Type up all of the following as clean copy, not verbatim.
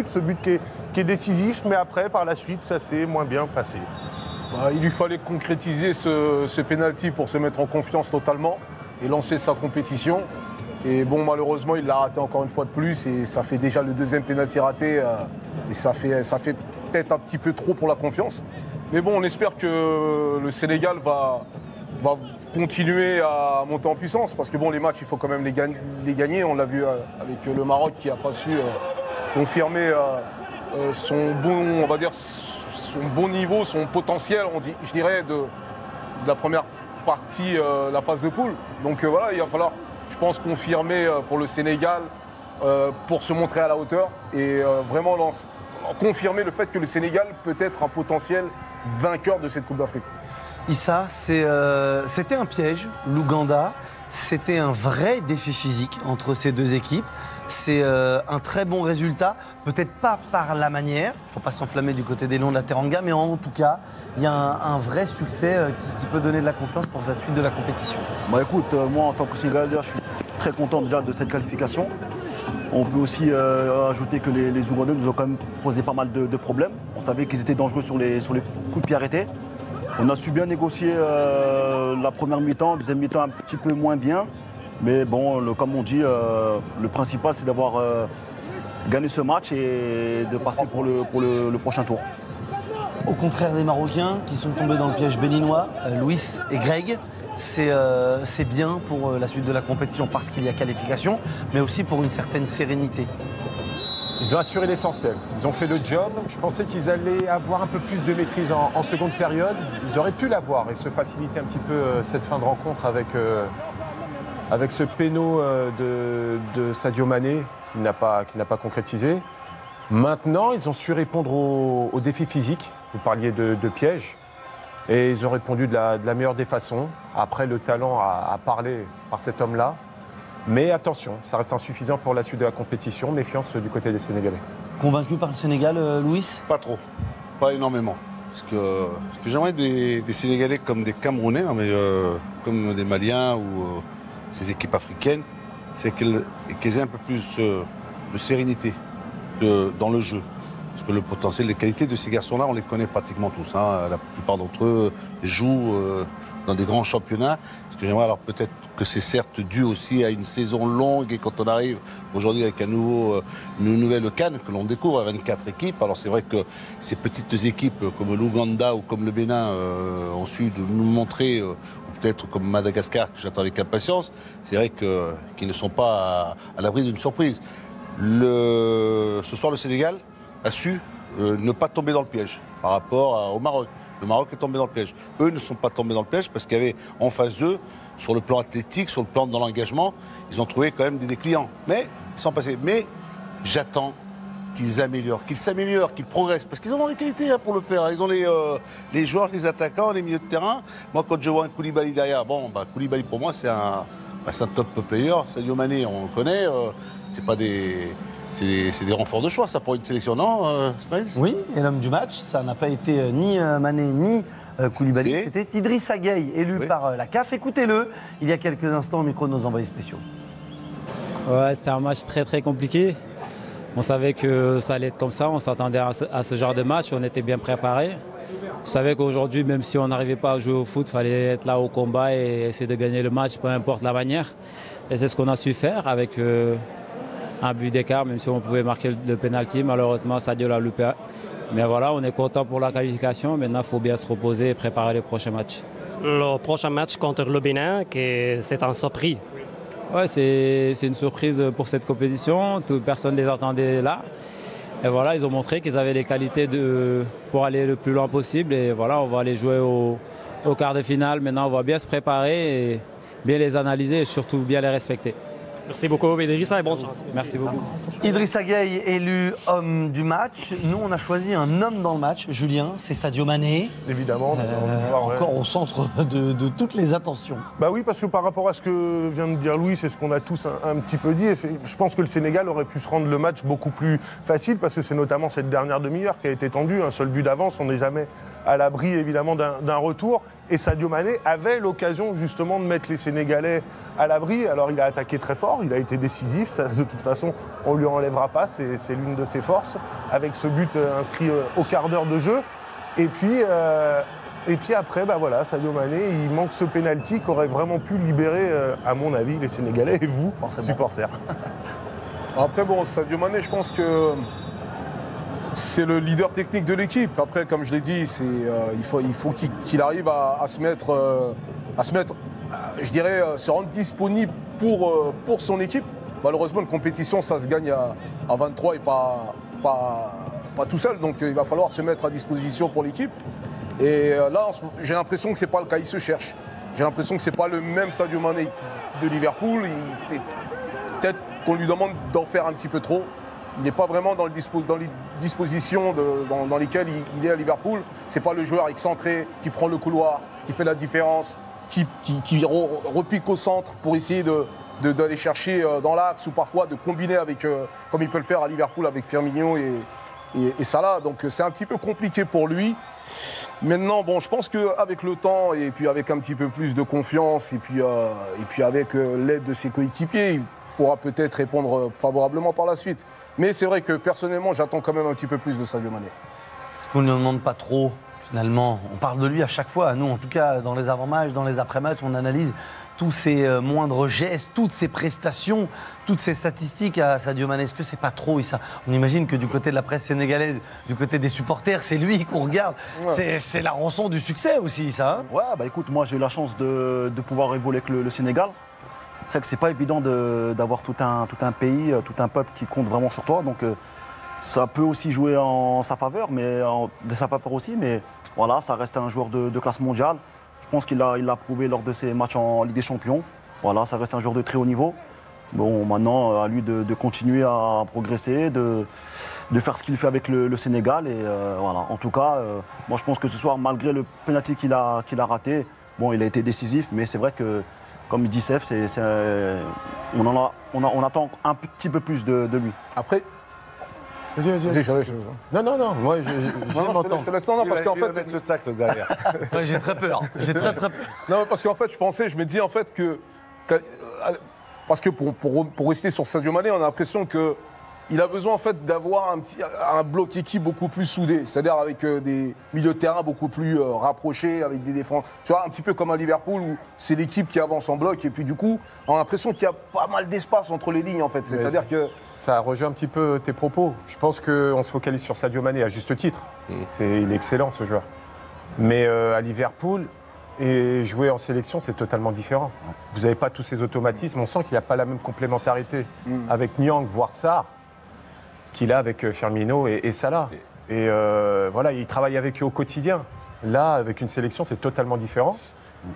ce but qui est décisif, mais après, par la suite, ça s'est moins bien passé. Il lui fallait concrétiser ce pénalty pour se mettre en confiance totalement et lancer sa compétition. Et bon, malheureusement, il l'a raté encore une fois de plus et ça fait déjà le deuxième pénalty raté et ça fait peut-être un petit peu trop pour la confiance. Mais bon, on espère que le Sénégal va continuer à monter en puissance parce que bon, les matchs, il faut quand même les gagner. On l'a vu avec le Maroc qui n'a pas su confirmer son bon, on va dire, son bon niveau, son potentiel, je dirais, de la première partie, la phase de poule. Donc voilà, il va falloir, je pense, confirmer pour le Sénégal pour se montrer à la hauteur et vraiment confirmer le fait que le Sénégal peut être un potentiel vainqueur de cette Coupe d'Afrique. Issa, c'était un piège, l'Ouganda. C'était un vrai défi physique entre ces deux équipes. C'est un très bon résultat, peut-être pas par la manière, il ne faut pas s'enflammer du côté des Lions de la Teranga, mais en tout cas, il y a un vrai succès qui peut donner de la confiance pour la suite de la compétition. Écoute, moi en tant que Sénégalais, je suis très content déjà de cette qualification. On peut aussi ajouter que les Ougandais nous ont quand même posé pas mal de problèmes. On savait qu'ils étaient dangereux sur les coups de pied arrêtés. On a su bien négocier la première mi-temps, deuxième mi-temps un petit peu moins bien. Mais bon, comme on dit, le principal c'est d'avoir gagné ce match et de passer pour le prochain tour. Au contraire des Marocains qui sont tombés dans le piège béninois, Louis et Greg, c'est bien pour la suite de la compétition parce qu'il y a qualification, mais aussi pour une certaine sérénité. Ils ont assuré l'essentiel, ils ont fait le job. Je pensais qu'ils allaient avoir un peu plus de maîtrise en seconde période. Ils auraient pu l'avoir et se faciliter un petit peu cette fin de rencontre avec ce péno de Sadio Mané qui n'a pas concrétisé. Maintenant, ils ont su répondre aux défis physiques. Vous parliez de pièges. Et ils ont répondu de la meilleure des façons. Après, le talent a parlé par cet homme-là. Mais attention, ça reste insuffisant pour la suite de la compétition. Méfiance du côté des Sénégalais. Convaincu par le Sénégal, Louis ? Pas trop, pas énormément. Ce que j'aimerais des Sénégalais comme des Camerounais, comme des Maliens ou ces équipes africaines, c'est qu'elles aient un peu plus de sérénité dans le jeu. Parce que le potentiel, les qualités de ces garçons-là, on les connaît pratiquement tous. La plupart d'entre eux jouent dans des grands championnats. Ce que j'aimerais, alors peut-être que c'est certes dû aussi à une saison longue et quand on arrive aujourd'hui avec une nouvelle CAN que l'on découvre à 24 équipes. Alors c'est vrai que ces petites équipes comme l'Ouganda ou comme le Bénin ont su nous montrer, ou peut-être comme Madagascar que j'attends avec impatience, c'est vrai qu'ils ne sont pas à l'abri d'une surprise. Ce soir, le Sénégal a su ne pas tomber dans le piège par rapport au Maroc. Le Maroc est tombé dans le piège. Eux ne sont pas tombés dans le piège parce qu'il y avait en face d'eux, sur le plan athlétique, sur le plan dans l'engagement, ils ont trouvé quand même des clients. Mais ils sont passés. Mais j'attends qu'ils améliorent, qu'ils s'améliorent, qu'ils progressent. Parce qu'ils ont les qualités pour le faire. Ils ont les joueurs, les attaquants, les milieux de terrain. Moi, quand je vois un Koulibaly derrière, Koulibaly pour moi, c'est un top player. Sadio Mané, on le connaît. C'est des renforts de choix, ça, pour une sélection, non, Smaïl ? Oui, et l'homme du match, ça n'a pas été ni Mané ni Koulibaly. C'était Idrissa Gueye, élu par la CAF. Écoutez-le, il y a quelques instants au micro de nos envoyés spéciaux. Ouais, c'était un match très très compliqué. On savait que ça allait être comme ça, on s'attendait à ce genre de match, on était bien préparés. On savait qu'aujourd'hui, même si on n'arrivait pas à jouer au foot, il fallait être là au combat et essayer de gagner le match, peu importe la manière. Et c'est ce qu'on a su faire avec un but d'écart, même si on pouvait marquer le pénalty. Malheureusement, Sadio l'a loupé. Mais voilà, on est content pour la qualification. Maintenant, il faut bien se reposer et préparer les prochains matchs. Le prochain match contre le Bénin, c'est un surprise. Ouais, c'est une surprise pour cette compétition. Personne ne les attendait là. Et voilà, ils ont montré qu'ils avaient les qualités pour aller le plus loin possible. Et voilà, on va aller jouer au quart de finale. Maintenant, on va bien se préparer et bien les analyser et surtout bien les respecter. Merci beaucoup, Idrissa, et bonne chance. Merci beaucoup. Idrissa Gueye, élu homme du match. Nous, on a choisi un homme dans le match, Julien, c'est Sadio Mané. Évidemment. Encore au centre de toutes les attentions. Bah oui, parce que par rapport à ce que vient de dire Louis, c'est ce qu'on a tous un petit peu dit. Et je pense que le Sénégal aurait pu se rendre le match beaucoup plus facile, parce que c'est notamment cette dernière demi-heure qui a été tendue. Un seul but d'avance, on n'est jamais à l'abri, évidemment, d'un retour. Et Sadio Mané avait l'occasion justement de mettre les Sénégalais à l'abri. Alors il a attaqué très fort, il a été décisif. Ça, de toute façon, on ne lui enlèvera pas, c'est l'une de ses forces. Avec ce but inscrit au quart d'heure de jeu. Et puis après, bah voilà, Sadio Mané, il manque ce penalty qui aurait vraiment pu libérer, à mon avis, les Sénégalais et vous, supporters. Après, bon, Sadio Mané, je pense que c'est le leader technique de l'équipe. Après, comme je l'ai dit, il faut qu'il arrive à se mettre, je dirais, se rendre disponible pour son équipe. Malheureusement, une compétition, ça se gagne à 23 et pas tout seul. Donc, il va falloir se mettre à disposition pour l'équipe. Et là, j'ai l'impression que c'est pas le cas. Il se cherche. J'ai l'impression que c'est pas le même Sadio Mané de Liverpool. Peut-être qu'on lui demande d'en faire un petit peu trop. Il n'est pas vraiment dans les dispositions dans lesquelles il est à Liverpool. C'est pas le joueur excentré qui prend le couloir, qui fait la différence, qui repique au centre pour essayer d'aller chercher dans l'axe ou parfois de combiner avec, comme il peut le faire à Liverpool avec Firmino et Salah. Donc c'est un petit peu compliqué pour lui. Maintenant, bon, je pense qu'avec le temps et puis avec un petit peu plus de confiance et puis avec l'aide de ses coéquipiers, il pourra peut-être répondre favorablement par la suite. Mais c'est vrai que personnellement, j'attends quand même un petit peu plus de Sadio Mané. Est-ce qu'on ne lui demande pas trop, finalement? On parle de lui à chaque fois. Nous, en tout cas, dans les avant-matchs, dans les après-matchs, on analyse tous ces moindres gestes, toutes ces prestations, toutes ces statistiques à Sadio Mané. Est-ce que c'est pas trop, Issa? On imagine que du côté de la presse sénégalaise, du côté des supporters, c'est lui qu'on regarde. Ouais. C'est la rançon du succès aussi, Issa. Hein? Ouais, bah écoute, moi j'ai eu la chance de pouvoir évoluer avec le Sénégal. C'est vrai que c'est pas évident d'avoir tout un pays, tout un peuple qui compte vraiment sur toi. Donc ça peut aussi jouer en sa faveur, de sa faveur aussi. Mais voilà, ça reste un joueur de classe mondiale. Je pense qu'il l'a prouvé lors de ses matchs en Ligue des Champions. Voilà, ça reste un joueur de très haut niveau. Bon, maintenant, à lui de continuer à progresser, de faire ce qu'il fait avec le Sénégal. Et voilà. En tout cas, moi je pense que ce soir, malgré le penalty qu'il a raté, bon, il a été décisif, mais c'est vrai que, comme il dit Sef, on attend un petit peu plus de lui. Après, Vas-y. Non, moi je te laisse parce qu'en fait, mettre le tacle derrière. Ouais, j'ai très peur. J'ai très peur. Non, parce qu'en fait, je me dis en fait que parce que pour rester sur Sadio Mané, on a l'impression que il a besoin en fait d'avoir un bloc équipe beaucoup plus soudé, c'est-à-dire avec des milieux de terrain beaucoup plus rapprochés, avec des défenses. Tu vois, un petit peu comme à Liverpool où c'est l'équipe qui avance en bloc et puis du coup, on a l'impression qu'il y a pas mal d'espace entre les lignes en fait. C'est-à-dire que ça rejoint un petit peu tes propos. Je pense qu'on se focalise sur Sadio Mané à juste titre. Il est excellent ce joueur. Mais à Liverpool, et jouer en sélection, c'est totalement différent. Vous n'avez pas tous ces automatismes. On sent qu'il n'y a pas la même complémentarité avec Nyang, voire Sarr, qu'il a avec Firmino et Salah. Et voilà, il travaille avec eux au quotidien. Là, avec une sélection, c'est totalement différent.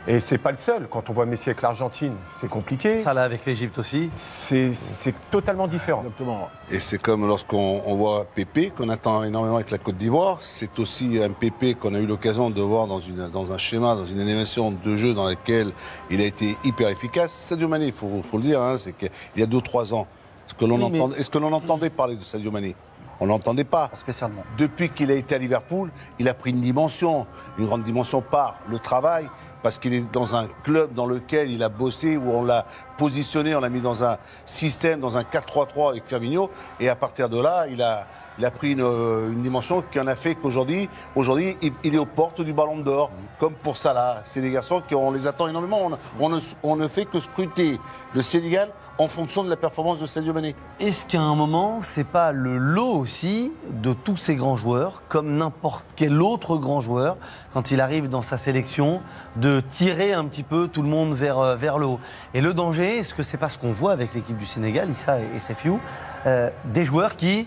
Et c'est pas le seul. Quand on voit Messi avec l'Argentine, c'est compliqué. Salah avec l'Égypte aussi. C'est totalement différent. Exactement. Et c'est comme lorsqu'on voit Pépé, qu'on attend énormément avec la Côte d'Ivoire. C'est aussi un Pépé qu'on a eu l'occasion de voir dans un schéma, dans une animation de jeu dans laquelle il a été hyper efficace. Sadio Mané, il faut le dire, hein, c'est qu'il y a 2-3 ans. Est-ce que l'on entendait parler de Sadio Mané? On ne l'entendait pas. Spécialement. Depuis qu'il a été à Liverpool, il a pris une grande dimension par le travail, parce qu'il est dans un club dans lequel il a bossé, où on l'a positionné, on l'a mis dans un système, dans un 4-3-3 avec Firmino, et à partir de là, il a pris une dimension qui en a fait qu'aujourd'hui, il est aux portes du Ballon d'Or, comme pour Salah. C'est des garçons qu'on les attend énormément. On ne fait que scruter le Sénégal en fonction de la performance de Sadio Mané. Est-ce qu'à un moment, c'est pas le lot aussi de tous ces grands joueurs, comme n'importe quel autre grand joueur, quand il arrive dans sa sélection, de tirer un petit peu tout le monde vers le haut? Et le danger, est-ce que c'est pas ce qu'on voit avec l'équipe du Sénégal, Issa et Sefiou, des joueurs qui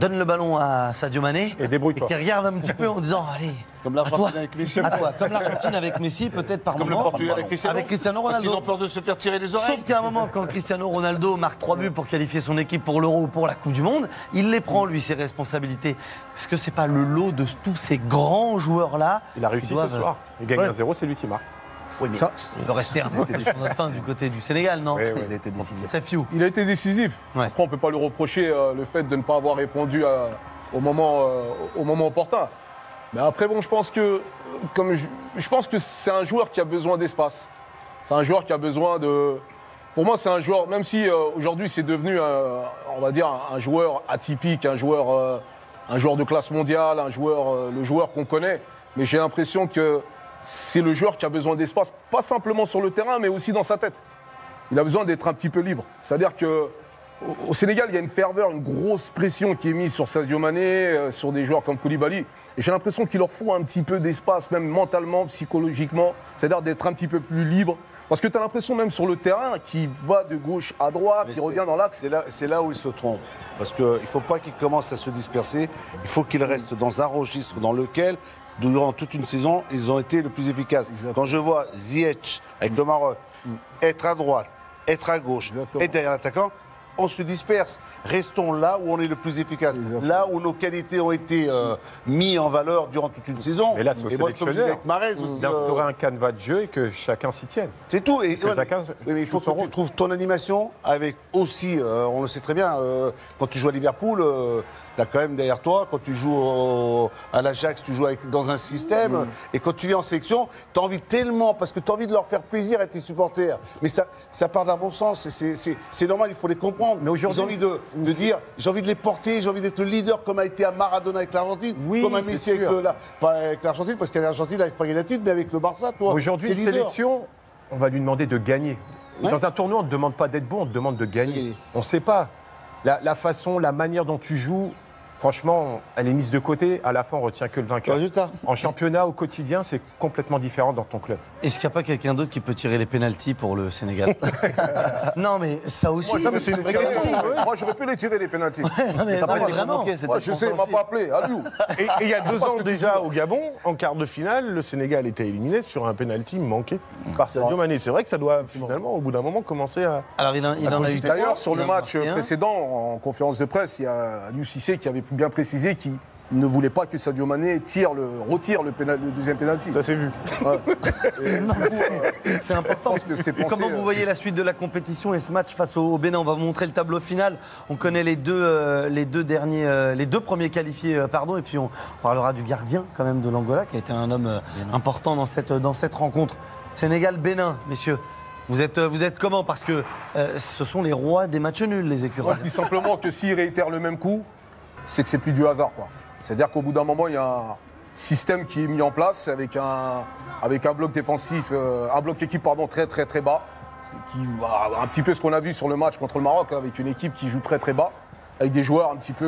donne le ballon à Sadio Mané et qui regarde un petit peu en disant allez, comme l'Argentine avec Messi, comme l'Argentine avec Messi, peut-être par comme moment. le Portugal avec Cristiano Ronaldo. Parce qu'ils ont peur de se faire tirer les oreilles. Sauf qu'à un moment, quand Cristiano Ronaldo marque 3 buts pour qualifier son équipe pour l'Euro ou pour la Coupe du Monde, il les prend lui ses responsabilités. Est-ce que c'est pas le lot de tous ces grands joueurs là? Il a réussi ce soir. Il gagne 1-0, c'est lui qui marque. Oui, mais ça, il doit rester un peu sur notre fin du côté du Sénégal, non? Oui. Il a été décisif. Il a été décisif. Ouais. Après, on ne peut pas lui reprocher le fait de ne pas avoir répondu au moment opportun. Mais après, bon, je pense que c'est un joueur qui a besoin d'espace. C'est un joueur qui a besoin de... Pour moi, c'est un joueur, même si aujourd'hui c'est devenu, on va dire, un joueur atypique, un joueur de classe mondiale, le joueur qu'on connaît. Mais j'ai l'impression que c'est le joueur qui a besoin d'espace, pas simplement sur le terrain, mais aussi dans sa tête. Il a besoin d'être un petit peu libre. C'est-à-dire qu'au Sénégal, il y a une ferveur, une grosse pression qui est mise sur Sadio Mané, sur des joueurs comme Koulibaly. Et j'ai l'impression qu'il leur faut un petit peu d'espace, même mentalement, psychologiquement. C'est-à-dire d'être un petit peu plus libre. Parce que tu as l'impression même sur le terrain qu'il va de gauche à droite, il revient dans l'axe. C'est là où il se trompe. Parce qu'il ne faut pas qu'il commence à se disperser. Il faut qu'il reste dans un registre dans lequel, durant toute une saison, ils ont été le plus efficaces. Exactement. Quand je vois Ziyech avec le Maroc être à droite, être à gauche, être derrière l'attaquant, on se disperse. Restons là où on est le plus efficace. Exactement. Là où nos qualités ont été mises en valeur durant toute une saison. Mais là, c'est au sélectionneur d'instaurer un canevas de jeu et que chacun s'y tienne. C'est tout. Et il faut que tu trouves ton animation avec aussi, on le sait très bien, quand tu joues à Liverpool, tu as quand même derrière toi, quand tu joues à l'Ajax, tu joues dans un système. Et quand tu viens en sélection, tu as envie tellement, parce que tu as envie de leur faire plaisir à tes supporters. Mais ça part d'un bon sens. C'est normal, il faut les comprendre. Mais aujourd'hui, ils ont envie de dire, j'ai envie de les porter, j'ai envie d'être le leader comme a été à Maradona avec l'Argentine, comme à Messi pas avec l'Argentine, parce qu'à l'Argentine, il n'avait pas gagné la titre, mais avec le Barça, toi. Aujourd'hui, une sélection, on va lui demander de gagner. Ouais. Dans un tournoi, on ne te demande pas d'être bon, on te demande de gagner. On ne sait pas. La façon, la manière dont tu joues, franchement, elle est mise de côté. À la fin, on ne retient que le vainqueur. En championnat, au quotidien, c'est complètement différent dans ton club. Est-ce qu'il n'y a pas quelqu'un d'autre qui peut tirer les pénaltys pour le Sénégal? Non, mais ça aussi. Moi, j'aurais pu les tirer, les pénaltys. Mais vraiment. Je sais, il ne m'a pas appelé. Et il y a 2 ans déjà, au Gabon, en quart de finale, le Sénégal était éliminé sur un pénalty manqué par Sadio Mané. C'est vrai que ça doit finalement, au bout d'un moment, commencer à... Alors, il en a eu. D'ailleurs, sur le match précédent, en conférence de presse, il y a Aliou Cissé qui avait bien précisé qu'il ne voulait pas que Sadio Mané retire le deuxième pénalty. Ça s'est vu. Ouais. C'est important. Comment vous voyez la suite de la compétition et ce match face au Bénin? On va vous montrer le tableau final. On connaît les deux premiers qualifiés, et puis on parlera du gardien quand même de l'Angola, qui a été un homme important dans cette rencontre. Sénégal-Bénin, messieurs. Vous êtes comment? Parce que ce sont les rois des matchs nuls, les écureuils. Moi, je dis simplement que s'ils réitèrent le même coup, c'est que c'est plus du hasard, quoi. C'est-à-dire qu'au bout d'un moment, il y a un système qui est mis en place avec un bloc défensif, un bloc équipe très très très bas, un petit peu ce qu'on a vu sur le match contre le Maroc, avec une équipe qui joue très très bas, avec des joueurs un petit peu